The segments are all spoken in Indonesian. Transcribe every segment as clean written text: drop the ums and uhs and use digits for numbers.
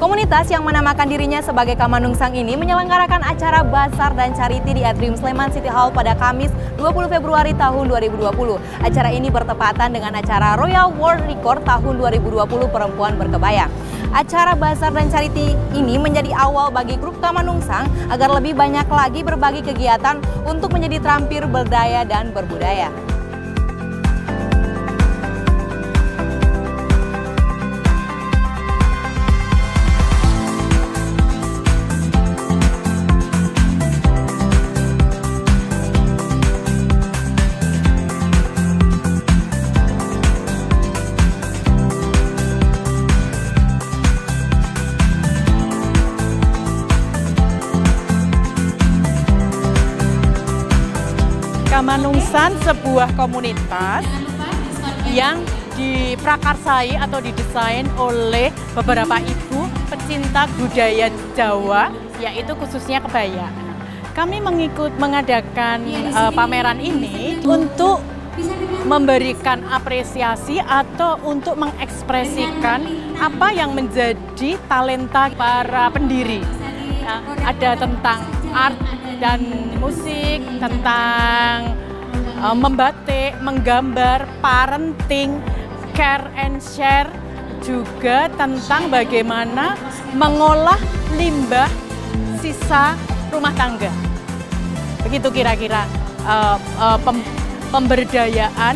Komunitas yang menamakan dirinya sebagai Kamanungsang ini menyelenggarakan acara Basar dan Charity di Atrium Sleman City Hall pada Kamis 20 Februari tahun 2020. Acara ini bertepatan dengan acara Royal World Record tahun 2020 Perempuan Berkebaya. Acara Basar dan Charity ini menjadi awal bagi grup Kamanungsang agar lebih banyak lagi berbagi kegiatan untuk menjadi terampil berdaya dan berbudaya. Kamanungsang sebuah komunitas yang diprakarsai atau didesain oleh beberapa ibu pecinta budaya Jawa, yaitu khususnya kebaya. Kami mengadakan pameran ini untuk memberikan apresiasi atau untuk mengekspresikan apa yang menjadi talenta para pendiri. Ada tentang art dan musik, tentang membatik, menggambar, parenting, care and share, juga tentang bagaimana mengolah limbah sisa rumah tangga. Begitu kira-kira pemberdayaan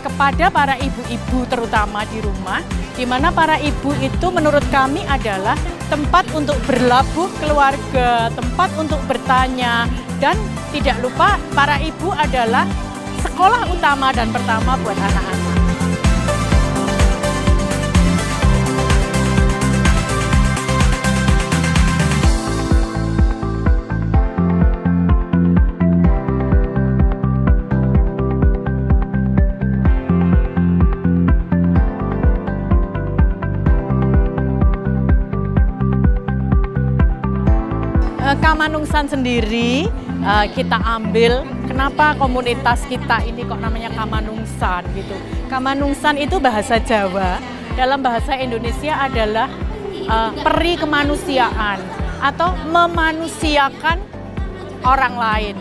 kepada para ibu-ibu terutama di rumah, di mana para ibu itu menurut kami adalah tempat untuk berlabuh keluarga, tempat untuk bertanya, dan tidak lupa para ibu adalah sekolah utama dan pertama buat anak-anak. Kamanungsang sendiri kita ambil, kenapa komunitas kita ini kok namanya Kamanungsang gitu. Kamanungsang itu bahasa Jawa, dalam bahasa Indonesia adalah peri kemanusiaan atau memanusiakan orang lain.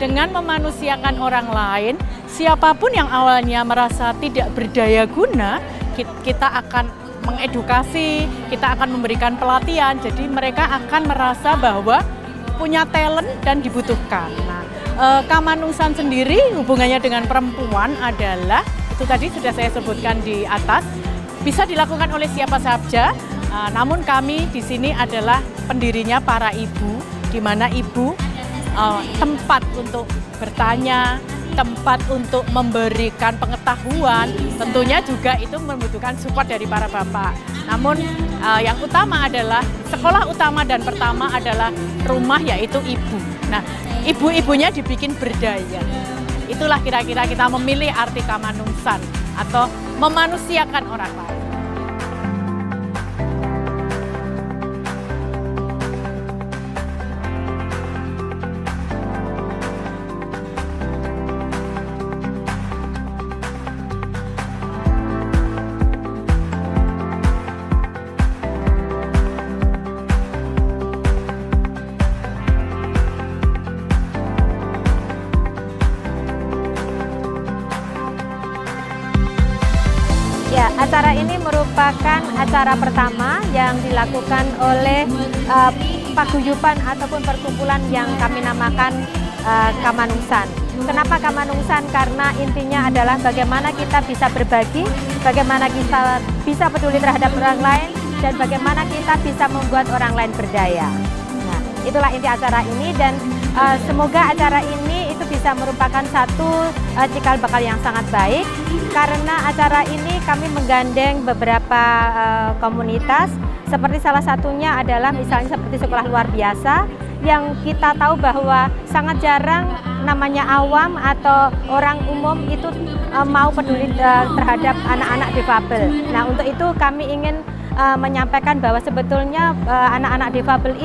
Dengan memanusiakan orang lain, siapapun yang awalnya merasa tidak berdaya guna, kita akan mengedukasi, kita akan memberikan pelatihan, jadi mereka akan merasa bahwa punya talent dan dibutuhkan. Nah, Kamanungsang sendiri hubungannya dengan perempuan adalah, itu tadi sudah saya sebutkan di atas, bisa dilakukan oleh siapa saja, namun kami di sini adalah pendirinya para ibu, di mana ibu tempat untuk bertanya, tempat untuk memberikan pengetahuan, tentunya juga itu membutuhkan support dari para bapak. Namun yang utama adalah, sekolah utama dan pertama adalah rumah, yaitu ibu. Nah, ibu-ibunya dibikin berdaya. Itulah kira-kira kita memilih arti Kamanungsang atau memanusiakan orang lain. Ya, acara ini merupakan acara pertama yang dilakukan oleh paguyuban ataupun perkumpulan yang kami namakan Kamanungsang. Kenapa Kamanungsang? Karena intinya adalah bagaimana kita bisa berbagi, bagaimana kita bisa peduli terhadap orang lain, dan bagaimana kita bisa membuat orang lain berdaya. Nah, itulah inti acara ini, dan semoga acara ini itu bisa merupakan satu cikal bakal yang sangat baik. Karena acara ini kami menggandeng beberapa komunitas, seperti salah satunya adalah misalnya seperti sekolah luar biasa, yang kita tahu bahwa sangat jarang namanya awam atau orang umum itu mau peduli terhadap anak-anak difabel. Nah, untuk itu kami ingin menyampaikan bahwa sebetulnya anak-anak difabel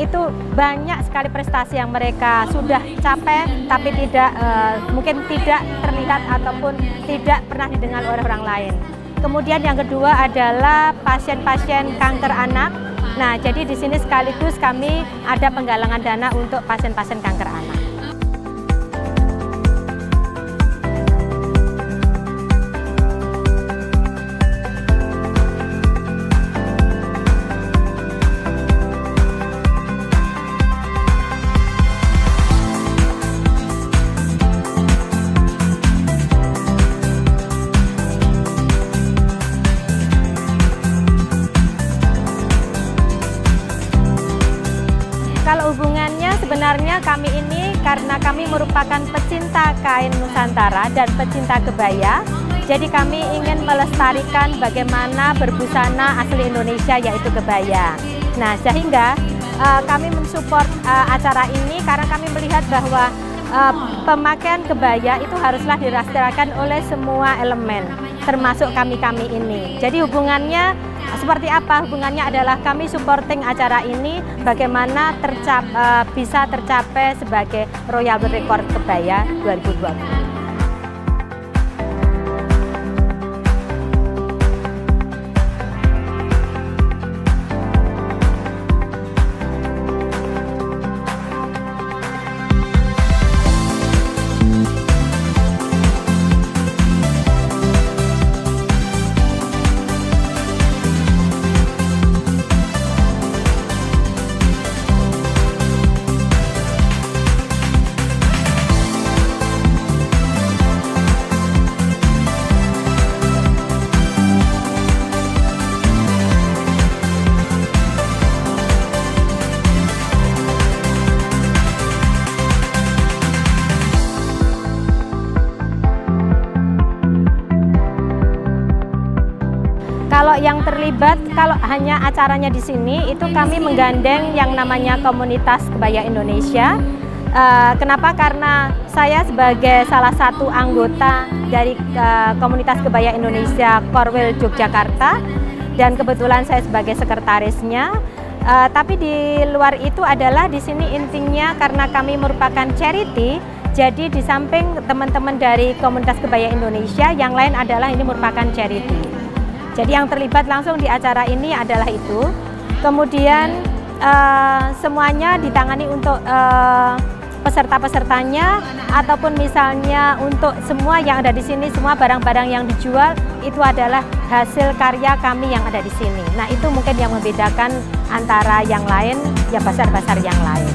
itu banyak sekali prestasi yang mereka sudah capai, tapi mungkin tidak terlihat ataupun tidak pernah didengar oleh orang lain. Kemudian yang kedua adalah pasien-pasien kanker anak. Nah, jadi di sini sekaligus kami ada penggalangan dana untuk pasien-pasien kanker anak. Kalau hubungannya sebenarnya kami ini karena kami merupakan pecinta kain Nusantara dan pecinta kebaya, jadi kami ingin melestarikan bagaimana berbusana asli Indonesia yaitu kebaya. Nah, sehingga kami mensupport acara ini karena kami melihat bahwa pemakaian kebaya itu haruslah dirastirakan oleh semua elemen, termasuk kami-kami ini. Jadi hubungannya seperti apa? Hubungannya adalah kami supporting acara ini bagaimana bisa tercapai sebagai Royal World Record Kebaya 2020. Kalau yang terlibat, kalau hanya acaranya di sini, itu kami menggandeng yang namanya Komunitas Kebaya Indonesia. Kenapa? Karena saya sebagai salah satu anggota dari Komunitas Kebaya Indonesia Korwil Yogyakarta, dan kebetulan saya sebagai sekretarisnya. Tapi di luar itu adalah di sini intinya karena kami merupakan charity. Jadi di samping teman-teman dari Komunitas Kebaya Indonesia, yang lain adalah ini merupakan charity. Jadi yang terlibat langsung di acara ini adalah itu. Kemudian semuanya ditangani untuk peserta-pesertanya, ataupun misalnya untuk semua yang ada di sini, semua barang-barang yang dijual itu adalah hasil karya kami yang ada di sini. Nah, itu mungkin yang membedakan antara yang lain, ya pasar-pasar yang lain.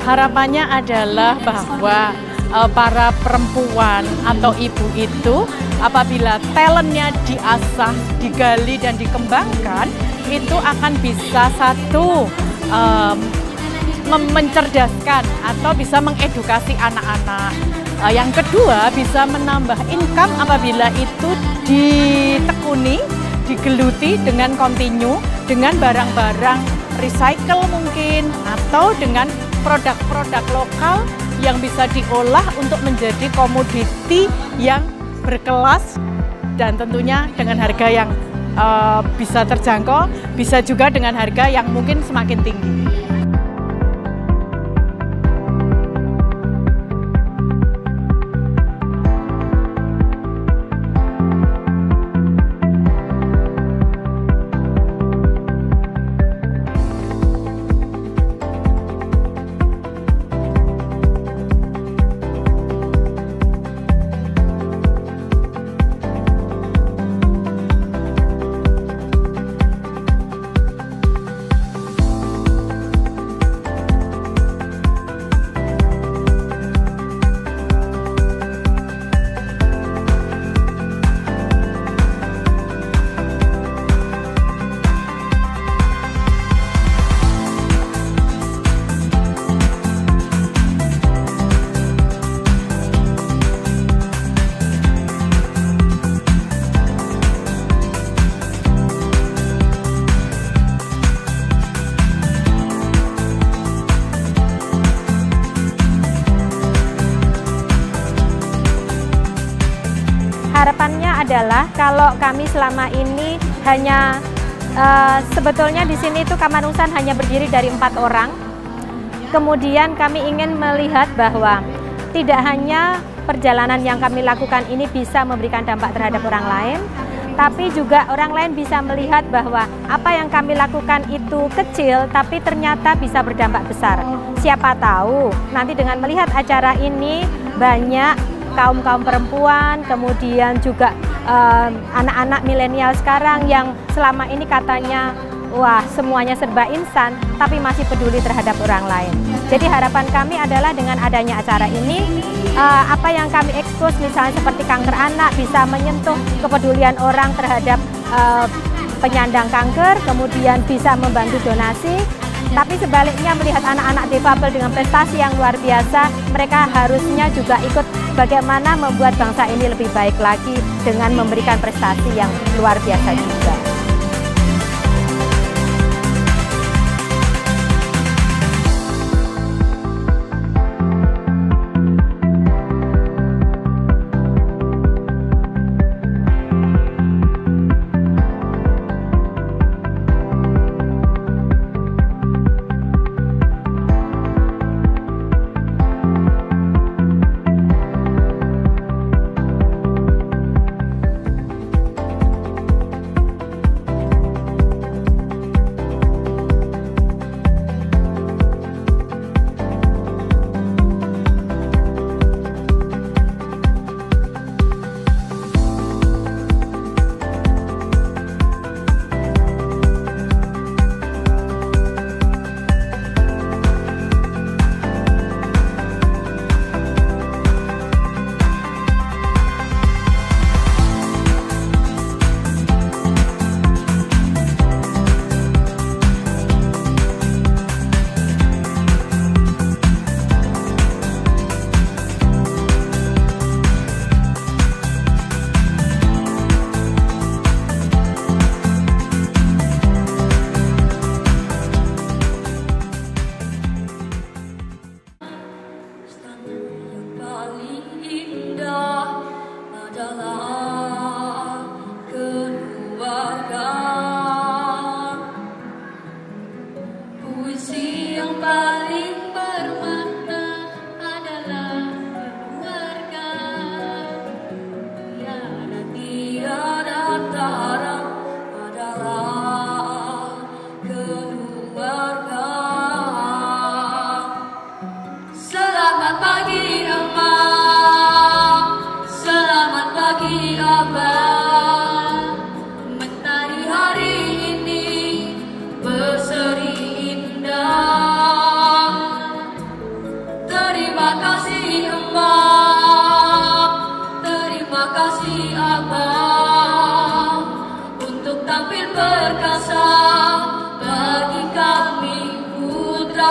Harapannya adalah bahwa para perempuan atau ibu itu apabila talentnya diasah, digali dan dikembangkan, itu akan bisa satu mencerdaskan atau bisa mengedukasi anak-anak. Yang kedua, bisa menambah income apabila itu ditekuni, digeluti dengan kontinu, dengan barang-barang recycle mungkin, atau dengan produk-produk lokal yang bisa diolah untuk menjadi komoditi yang berkelas dan tentunya dengan harga yang bisa terjangkau, bisa juga dengan harga yang mungkin semakin tinggi. harapannya adalah kalau kami selama ini hanya sebetulnya di sini itu Kamanungsan hanya berdiri dari 4 orang. Kemudian kami ingin melihat bahwa tidak hanya perjalanan yang kami lakukan ini bisa memberikan dampak terhadap orang lain, tapi juga orang lain bisa melihat bahwa apa yang kami lakukan itu kecil, tapi ternyata bisa berdampak besar. Siapa tahu nanti dengan melihat acara ini banyak kaum-kaum perempuan, kemudian juga anak-anak milenial sekarang yang selama ini katanya wah semuanya serba instan, tapi masih peduli terhadap orang lain. Jadi harapan kami adalah dengan adanya acara ini, apa yang kami ekspos misalnya seperti kanker anak bisa menyentuh kepedulian orang terhadap penyandang kanker, kemudian bisa membantu donasi. Tapi sebaliknya melihat anak-anak difabel dengan prestasi yang luar biasa, mereka harusnya juga ikut bagaimana membuat bangsa ini lebih baik lagi dengan memberikan prestasi yang luar biasa juga.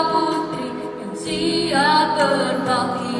Putri yang siap berbakti.